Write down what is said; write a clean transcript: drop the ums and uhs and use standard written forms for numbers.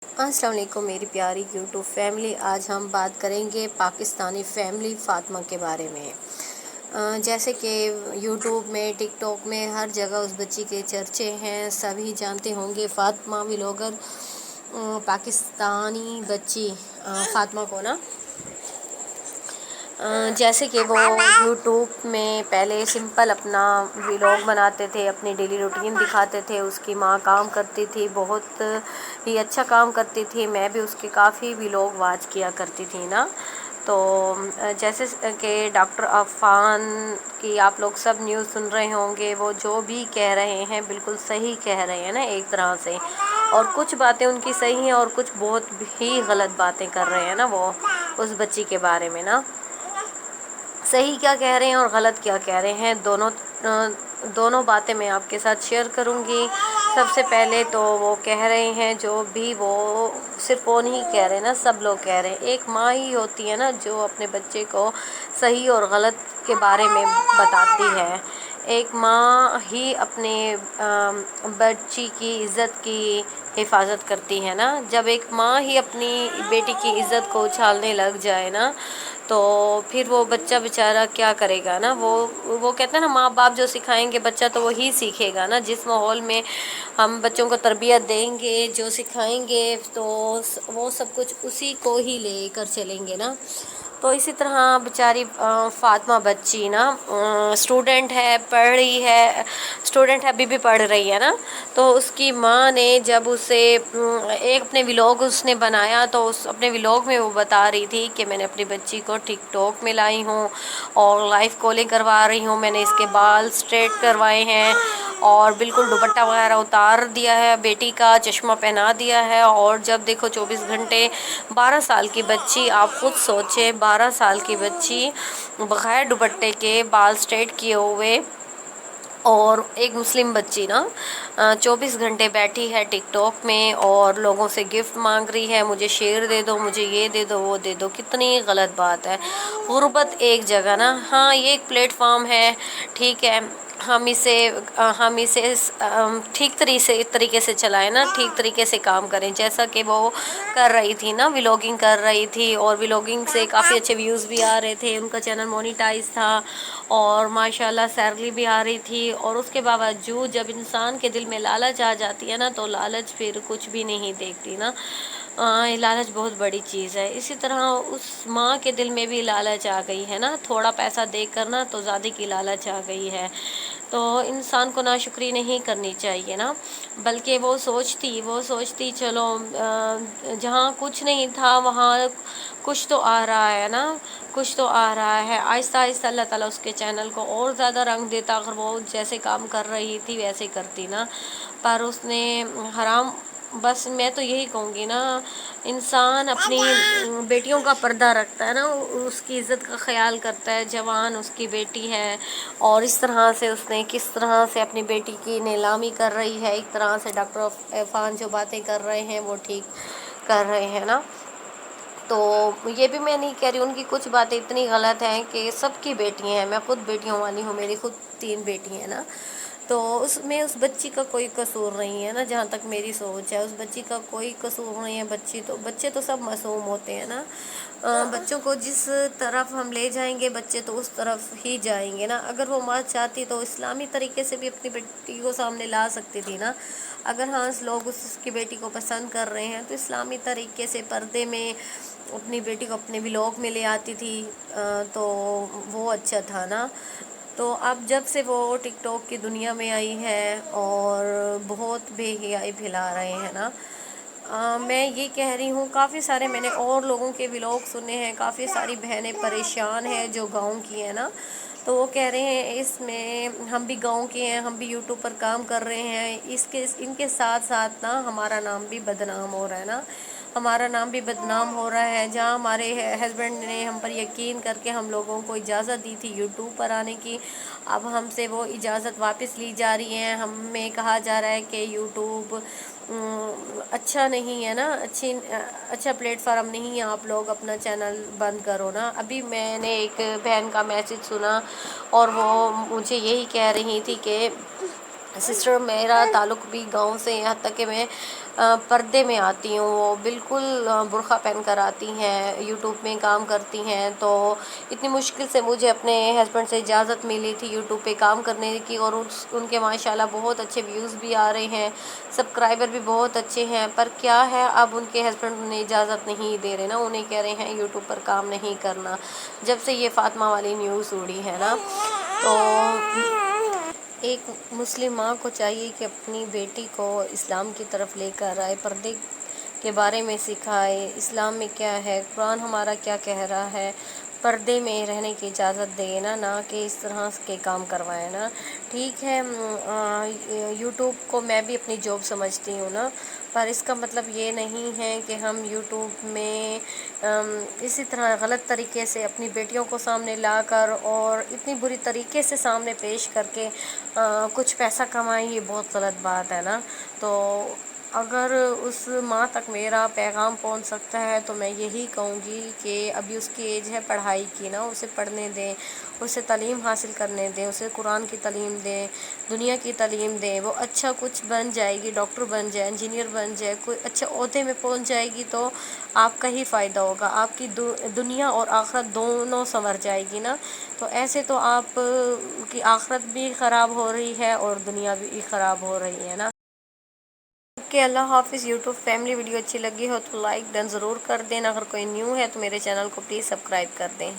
السلام علیکم میری پیاری یوٹیوب فیملی. آج ہم بات کریں گے پاکستانی فیملی فاطمہ کے بارے میں. جیسے کہ یوٹیوب میں، ٹک ٹاک میں، ہر جگہ اس بچی کے چرچے ہیں. سبھی جانتے ہوں گے فاطمہ ولاگر، پاکستانی بچی فاطمہ کو نا. جیسے کہ وہ یوٹیوب میں پہلے سمپل اپنا ولاگ بناتے تھے، اپنی ڈیلی روٹین دکھاتے تھے. اس کی ماں کام کرتی تھی، بہت ہی اچھا کام کرتی تھی. میں بھی اس کے کافی ولاگ واچ کیا کرتی تھی نا. تو جیسے کہ ڈاکٹر عفان کی آپ لوگ سب نیوز سن رہے ہوں گے. وہ جو بھی کہہ رہے ہیں بالکل صحیح کہہ رہے ہیں نا ایک طرح سے. اور کچھ باتیں ان کی صحیح ہیں اور کچھ بہت ہی غلط باتیں کر رہے ہیں نا وہ اس بچی کے بارے میں نا. صحیح کیا کہہ رہے ہیں اور غلط کیا کہہ رہے ہیں، دونوں باتیں میں آپ کے ساتھ شیئر کروں گی. سب سے پہلے تو وہ کہہ رہے ہیں، جو بھی وہ صرف وہ نہیں کہہ رہے نا، سب لوگ کہہ رہے ہیں. ایک ماں ہی ہوتی ہے نا جو اپنے بچے کو صحیح اور غلط کے بارے میں بتاتی ہے. ایک ماں ہی اپنے بچی کی عزت کی حفاظت کرتی ہے نا. جب ایک ماں ہی اپنی بیٹی کی عزت کو اچھالنے لگ جائے نا، تو پھر وہ بچہ بیچارہ کیا کرے گا نا. وہ کہتے ہیں نا، ماں باپ جو سکھائیں گے بچہ تو وہی سیکھے گا نا. جس ماحول میں ہم بچوں کو تربیت دیں گے، جو سکھائیں گے، تو وہ سب کچھ اسی کو ہی لے کر چلیں گے نا. تو اسی طرح بیچاری فاطمہ بچی نا اسٹوڈنٹ ہے، پڑھ رہی ہے. اسٹوڈنٹ ابھی بھی پڑھ رہی ہے نا. تو اس کی ماں نے جب اسے ایک اپنے ولاگ اس نے بنایا، تو اس اپنے ولاگ میں وہ بتا رہی تھی کہ میں نے اپنی بچی کو ٹک ٹاک میں لائی ہوں اور لائیو کالنگ کروا رہی ہوں. میں نے اس کے بال اسٹریٹ کروائے ہیں اور بالکل دوپٹہ وغیرہ اتار دیا ہے، بیٹی کا چشمہ پہنا دیا ہے. اور جب دیکھو 24 گھنٹے 12 سال کی بچی، آپ خود سوچیں 12 سال کی بچی بغیر دوپٹے کے، بال اسٹریٹ کیے ہوئے، اور ایک مسلم بچی نا 24 گھنٹے بیٹھی ہے ٹک ٹاک میں اور لوگوں سے گفٹ مانگ رہی ہے. مجھے شیئر دے دو، مجھے یہ دے دو، وہ دے دو. کتنی غلط بات ہے. غربت ایک جگہ نا، ہاں یہ ایک پلیٹ فارم ہے، ٹھیک ہے. ہم اسے ٹھیک طریقے سے چلائیں نا، ٹھیک طریقے سے کام کریں. جیسا کہ وہ کر رہی تھی نا، ولاگنگ کر رہی تھی اور ولاگنگ سے کافی اچھے ویوز بھی آ رہے تھے. ان کا چینل مونیٹائز تھا اور ماشاءاللہ سیلری بھی آ رہی تھی. اور اس کے باوجود جب انسان کے دل میں لالچ آ جاتی ہے نا، تو لالچ پھر کچھ بھی نہیں دیکھتی نا. لالچ بہت بڑی چیز ہے. اسی طرح اس ماں کے دل میں بھی لالچ آ گئی ہے نا. تھوڑا پیسہ دیکھ کر نا تو زیادہ کی لالچ آ گئی ہے. تو انسان کو ناشکری نہیں کرنی چاہیے نا، بلکہ وہ سوچتی چلو جہاں کچھ نہیں تھا وہاں کچھ تو آ رہا ہے نا، کچھ تو آ رہا ہے. آہستہ آہستہ اللہ تعالیٰ اس کے چینل کو اور زیادہ رنگ دیتا. اگر وہ جیسے کام کر رہی تھی ویسے کرتی نا، پر اس نے حرام. بس میں تو یہی کہوں گی نا، انسان اپنی بیٹیوں کا پردہ رکھتا ہے نا، اس کی عزت کا خیال کرتا ہے. جوان اس کی بیٹی ہے اور اس طرح سے اس نے کس طرح سے اپنی بیٹی کی نیلامی کر رہی ہے. ایک طرح سے ڈاکٹر عرفان جو باتیں کر رہے ہیں وہ ٹھیک کر رہے ہیں نا. تو یہ بھی میں نہیں کہہ رہی، ان کی کچھ باتیں اتنی غلط ہیں کہ سب کی بیٹی ہیں. میں خود بیٹیوں والی ہوں، میری خود 3 بیٹی ہیں نا. تو اس میں اس بچی کا کوئی قصور نہیں ہے نا. جہاں تک میری سوچ ہے، اس بچی کا کوئی قصور نہیں ہے. بچے تو سب معصوم ہوتے ہیں نا. بچوں کو جس طرف ہم لے جائیں گے بچے تو اس طرف ہی جائیں گے نا. اگر وہ ماں چاہتی تو اسلامی طریقے سے بھی اپنی بیٹی کو سامنے لا سکتی تھی نا. اگر لوگ اس کی بیٹی کو پسند کر رہے ہیں تو اسلامی طریقے سے پردے میں اپنی بیٹی کو اپنے ولاگ میں لے آتی تھی، تو وہ اچھا تھا نا. تو اب جب سے وہ ٹک ٹاک کی دنیا میں آئی ہے اور بہت بے حیائی پھیلا رہے ہیں نا. میں یہ کہہ رہی ہوں، کافی سارے میں نے اور لوگوں کے ولاگ سنے ہیں. کافی ساری بہنیں پریشان ہیں جو گاؤں کی ہیں نا. تو وہ کہہ رہے ہیں اس میں ہم بھی گاؤں کے ہیں، ہم بھی یوٹیوب پر کام کر رہے ہیں. ان کے ساتھ ساتھ نا ہمارا نام بھی بدنام ہو رہا ہے نا. ہمارا نام بھی بدنام ہو رہا ہے. جہاں ہمارے ہسبینڈ نے ہم پر یقین کر کے ہم لوگوں کو اجازت دی تھی یوٹیوب پر آنے کی، اب ہم سے وہ اجازت واپس لی جا رہی ہے. ہمیں کہا جا رہا ہے کہ یوٹیوب اچھا نہیں ہے نا، اچھا پلیٹ فارم نہیں ہے، آپ لوگ اپنا چینل بند کرو نا. ابھی میں نے ایک بہن کا میسج سنا اور وہ مجھے یہی کہہ رہی تھی کہ سسٹر میرا تعلق بھی گاؤں سے، یہاں تک کہ میں پردے میں آتی ہوں، وہ بالکل برقع پہن کر آتی ہیں، یوٹیوب میں کام کرتی ہیں، تو اتنی مشکل سے مجھے اپنے ہسبینڈ سے اجازت ملی تھی یوٹیوب پہ کام کرنے کی، اور ان کے ماشاءاللہ بہت اچھے ویوز بھی آ رہے ہیں، سبسکرائبر بھی بہت اچھے ہیں، پر کیا ہے اب ان کے ہسبینڈ انہیں اجازت نہیں دے رہے نا، انہیں کہہ رہے ہیں یوٹیوب پر کام نہیں کرنا، جب سے یہ فاطمہ والی نیوز اڑی ہے نا۔ تو ایک مسلم ماں کو چاہیے کہ اپنی بیٹی کو اسلام کی طرف لے کر آئے، پردے کے بارے میں سکھائے، اسلام میں کیا ہے، قرآن ہمارا کیا کہہ رہا ہے، پردے میں رہنے کی اجازت دے نا، نہ کہ اس طرح کے کام کروائے نا۔ ٹھیک ہے، یوٹیوب کو میں بھی اپنی جاب سمجھتی ہوں نا، پر اس کا مطلب یہ نہیں ہے کہ ہم یوٹیوب میں اسی طرح غلط طریقے سے اپنی بیٹیوں کو سامنے لا کر اور اتنی بری طریقے سے سامنے پیش کر کے کچھ پیسہ کمائیں، یہ بہت غلط بات ہے نا۔ تو اگر اس ماں تک میرا پیغام پہنچ سکتا ہے تو میں یہی کہوں گی کہ ابھی اس کی ایج ہے پڑھائی کی نا، اسے پڑھنے دیں، اسے تعلیم حاصل کرنے دیں، اسے قرآن کی تعلیم دیں، دنیا کی تعلیم دیں، وہ اچھا کچھ بن جائے گی، ڈاکٹر بن جائے، انجینئر بن جائے، کوئی اچھے عہدے میں پہنچ جائے گی تو آپ کا ہی فائدہ ہوگا، آپ کی دنیا اور آخرت دونوں سنور جائے گی نا۔ تو ایسے تو آپ کی آخرت بھی خراب ہو رہی ہے اور دنیا بھی خراب ہو رہی ہے نا۔ اوکے، اللہ حافظ۔ یوٹیوب فیملی ویڈیو اچھی لگی ہو تو لائک ڈن ضرور کر دیں، اگر کوئی نیو ہے تو میرے چینل کو پلیز سبسکرائب کر دیں۔